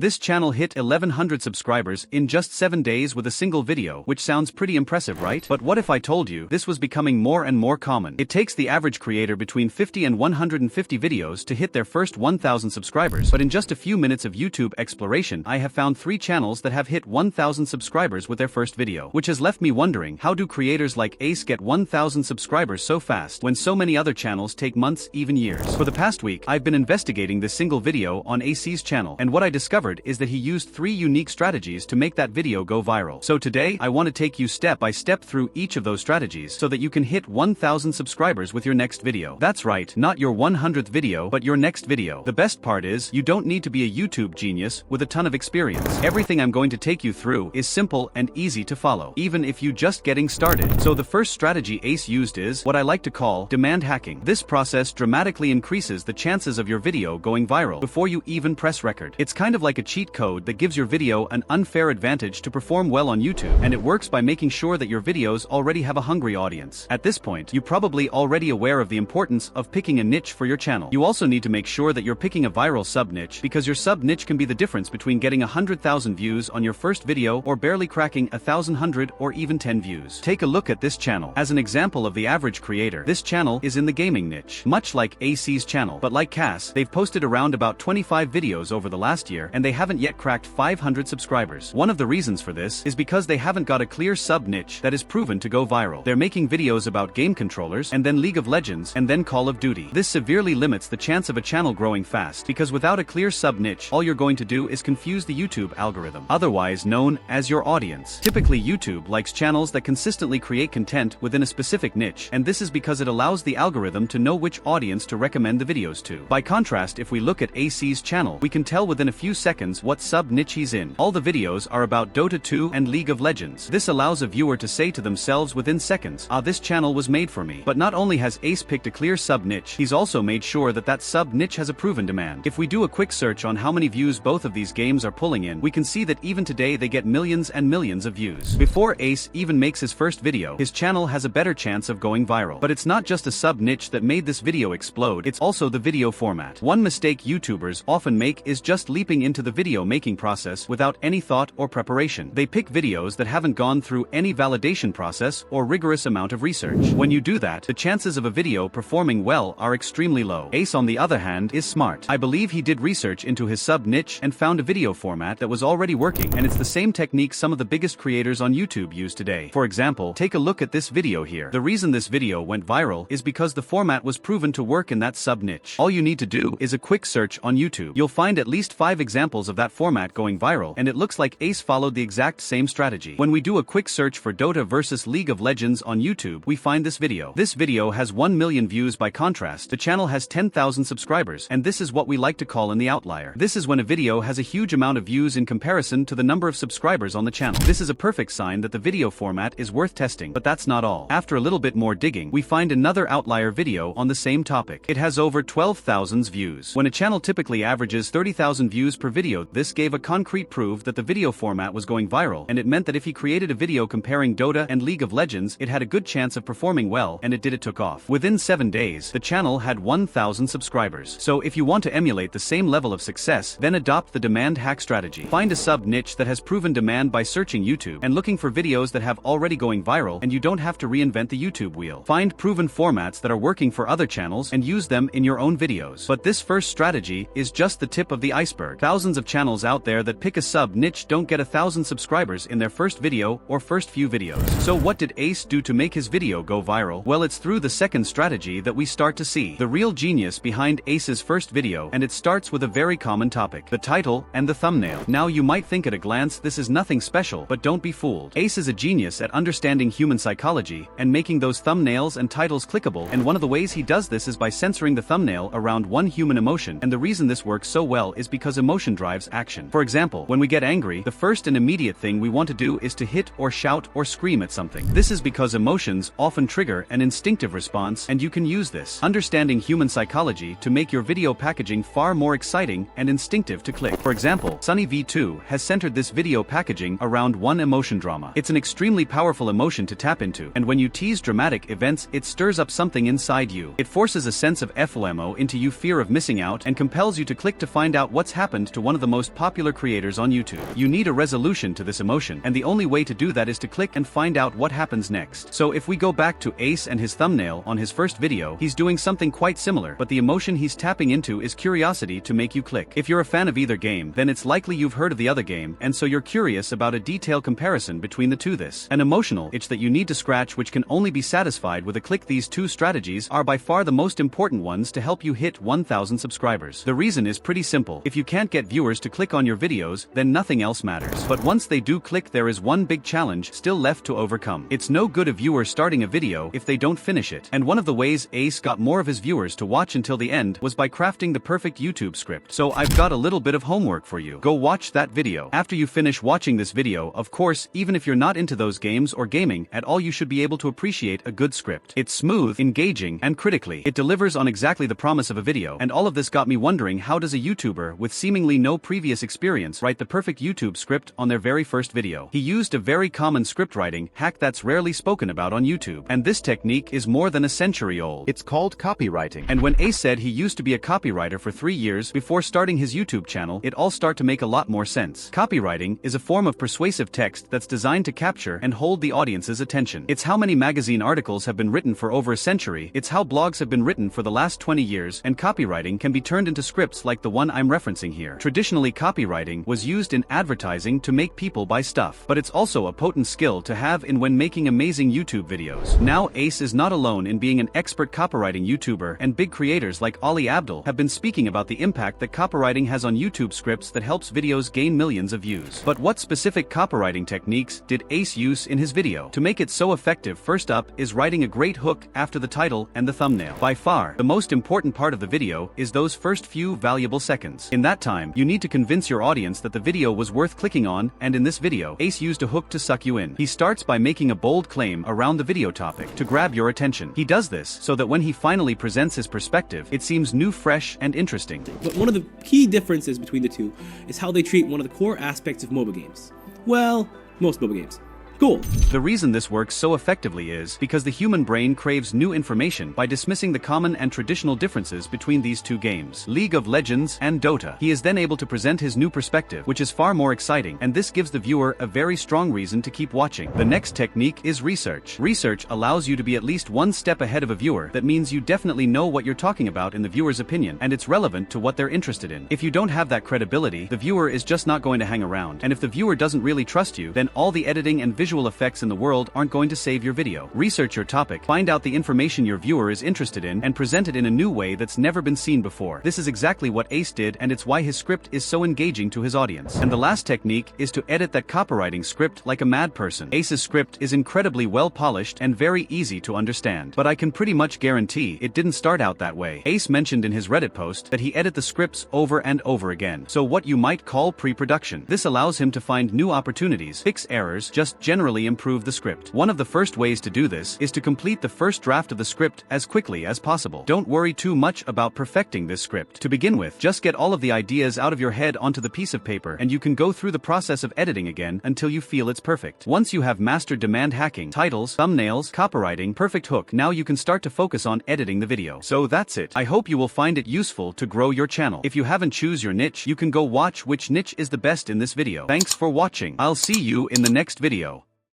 This channel hit 1100 subscribers in just 7 days with a single video, which sounds pretty impressive, right? But what if I told you this was becoming more and more common? It takes the average creator between 50 and 150 videos to hit their first 1000 subscribers, but in just a few minutes of YouTube exploration, I have found 3 channels that have hit 1000 subscribers with their first video, which has left me wondering, how do creators like Ace get 1000 subscribers so fast when so many other channels take months, even years? For the past week, I've been investigating this single video on Ace's channel, and what I discovered is that he used 3 unique strategies to make that video go viral. So today, I want to take you step by step through each of those strategies so that you can hit 1000 subscribers with your next video. That's right, not your 100th video, but your next video. The best part is, you don't need to be a YouTube genius with a ton of experience. Everything I'm going to take you through is simple and easy to follow, even if you just getting started. So the first strategy Ace used is what I like to call demand hacking. This process dramatically increases the chances of your video going viral before you even press record. It's kind of like a cheat code that gives your video an unfair advantage to perform well on YouTube, and it works by making sure that your videos already have a hungry audience. At this point, you're probably already aware of the importance of picking a niche for your channel. You also need to make sure that you're picking a viral sub-niche, because your sub-niche can be the difference between getting 100,000 views on your first video or barely cracking 1,100 or even 10 views. Take a look at this channel. As an example of the average creator, this channel is in the gaming niche, much like Ace's channel, but like Cass, they've posted around about 25 videos over the last year, and they haven't yet cracked 500 subscribers. One of the reasons for this is because they haven't got a clear sub-niche that is proven to go viral. They're making videos about game controllers, and then League of Legends, and then Call of Duty. This severely limits the chance of a channel growing fast, because without a clear sub-niche, all you're going to do is confuse the YouTube algorithm, otherwise known as your audience. Typically, YouTube likes channels that consistently create content within a specific niche, and this is because it allows the algorithm to know which audience to recommend the videos to. By contrast, if we look at Ace's channel, we can tell within a few seconds what sub-niche he's in. All the videos are about Dota 2 and League of Legends. This allows a viewer to say to themselves within seconds, this channel was made for me. But not only has Ace picked a clear sub-niche, he's also made sure that that sub-niche has a proven demand. If we do a quick search on how many views both of these games are pulling in, we can see that even today they get millions and millions of views. Before Ace even makes his first video, his channel has a better chance of going viral. But it's not just a sub-niche that made this video explode, it's also the video format. One mistake YouTubers often make is just leaping into the video making process without any thought or preparation. They pick videos that haven't gone through any validation process or rigorous amount of research. When you do that, the chances of a video performing well are extremely low. Ace, on the other hand, is smart. I believe he did research into his sub-niche and found a video format that was already working, and it's the same technique some of the biggest creators on YouTube use today. For example, take a look at this video here. The reason this video went viral is because the format was proven to work in that sub-niche. All you need to do is a quick search on YouTube. You'll find at least 5 examples of that format going viral, and it looks like Ace followed the exact same strategy. When we do a quick search for Dota versus League of Legends on YouTube, we find this video. This video has 1 million views. By contrast, the channel has 10,000 subscribers, and this is what we like to call the outlier. This is when a video has a huge amount of views in comparison to the number of subscribers on the channel. This is a perfect sign that the video format is worth testing, but that's not all. After a little bit more digging, we find another outlier video on the same topic. It has over 12,000 views. When a channel typically averages 30,000 views per video, this gave a concrete proof that the video format was going viral, and it meant that if he created a video comparing Dota and League of Legends, it had a good chance of performing well, and it took off. Within 7 days, the channel had 1,000 subscribers. So if you want to emulate the same level of success, then adopt the demand hack strategy. Find a sub-niche that has proven demand by searching YouTube and looking for videos that have already going viral, and you don't have to reinvent the YouTube wheel. Find proven formats that are working for other channels and use them in your own videos. But this first strategy is just the tip of the iceberg. Thousands of channels out there that pick a sub-niche don't get 1,000 subscribers in their first video or first few videos. So what did Ace do to make his video go viral? Well, it's through the second strategy that we start to see the real genius behind Ace's first video, and it starts with a very common topic: the title and the thumbnail. Now you might think at a glance this is nothing special, but don't be fooled. Ace is a genius at understanding human psychology and making those thumbnails and titles clickable, and one of the ways he does this is by censoring the thumbnail around one human emotion, and the reason this works so well is because emotion drives action. For example, when we get angry, the first and immediate thing we want to do is to hit or shout or scream at something. This is because emotions often trigger an instinctive response, and you can use this understanding human psychology to make your video packaging far more exciting and instinctive to click. For example, Sunny V2 has centered this video packaging around one emotion: drama. It's an extremely powerful emotion to tap into, and when you tease dramatic events, it stirs up something inside you. It forces a sense of FOMO into you, fear of missing out, and compels you to click to find out what's happened to one of the most popular creators on YouTube. You need a resolution to this emotion, and the only way to do that is to click and find out what happens next. So if we go back to Ace and his thumbnail on his first video, he's doing something quite similar, but the emotion he's tapping into is curiosity to make you click. If you're a fan of either game, then it's likely you've heard of the other game, and so you're curious about a detailed comparison between the two. This an emotional itch that you need to scratch, which can only be satisfied with a click. These two strategies are by far the most important ones to help you hit 1,000 subscribers. The reason is pretty simple. If you can't get viewers to click on your videos, then nothing else matters. But once they do click, there is one big challenge still left to overcome. It's no good a viewer starting a video if they don't finish it. And one of the ways Ace got more of his viewers to watch until the end was by crafting the perfect YouTube script. So I've got a little bit of homework for you. Go watch that video. After you finish watching this video, of course, even if you're not into those games or gaming at all, you should be able to appreciate a good script. It's smooth, engaging, and critically, it delivers on exactly the promise of a video. And all of this got me wondering, how does a YouTuber with seemingly no previous experience write the perfect YouTube script on their very first video? He used a very common script writing hack that's rarely spoken about on YouTube. And this technique is more than a century old. It's called copywriting. And when Ace said he used to be a copywriter for 3 years before starting his YouTube channel, it all started to make a lot more sense. Copywriting is a form of persuasive text that's designed to capture and hold the audience's attention. It's how many magazine articles have been written for over a century, it's how blogs have been written for the last 20 years, and copywriting can be turned into scripts like the one I'm referencing here. Traditionally, copywriting was used in advertising to make people buy stuff, but it's also a potent skill to have in when making amazing YouTube videos. Now Ace is not alone in being an expert copywriting YouTuber, and big creators like Ali Abdaal have been speaking about the impact that copywriting has on YouTube scripts that helps videos gain millions of views. But what specific copywriting techniques did Ace use in his video to make it so effective? First up is writing a great hook after the title and the thumbnail. By far, the most important part of the video is those first few valuable seconds. In that time, you need to convince your audience that the video was worth clicking on, and in this video, Ace used a hook to suck you in. He starts by making a bold claim around the video topic to grab your attention. He does this so that when he finally presents his perspective, it seems new, fresh, and interesting. But one of the key differences between the two is how they treat one of the core aspects of mobile games. Well, most mobile games. Cool. The reason this works so effectively is because the human brain craves new information by dismissing the common and traditional differences between these two games, League of Legends and Dota. He is then able to present his new perspective, which is far more exciting, and this gives the viewer a very strong reason to keep watching. The next technique is research. Research allows you to be at least one step ahead of a viewer. That means you definitely know what you're talking about in the viewer's opinion, and it's relevant to what they're interested in. If you don't have that credibility, the viewer is just not going to hang around, and if the viewer doesn't really trust you, then all the editing and visual effects in the world aren't going to save your video. Research your topic, find out the information your viewer is interested in, and present it in a new way that's never been seen before. This is exactly what Ace did, and it's why his script is so engaging to his audience. And the last technique is to edit that copywriting script like a mad person. Ace's script is incredibly well polished and very easy to understand, but I can pretty much guarantee it didn't start out that way. Ace mentioned in his Reddit post that he edited the scripts over and over again, so what you might call pre-production. This allows him to find new opportunities, fix errors, just generally improve the script. One of the first ways to do this is to complete the first draft of the script as quickly as possible. Don't worry too much about perfecting this script. To begin with, just get all of the ideas out of your head onto the piece of paper, and you can go through the process of editing again until you feel it's perfect. Once you have mastered demand hacking, titles, thumbnails, copywriting, perfect hook, now you can start to focus on editing the video. So that's it. I hope you will find it useful to grow your channel. If you haven't choose your niche, you can go watch which niche is the best in this video. Thanks for watching. I'll see you in the next video.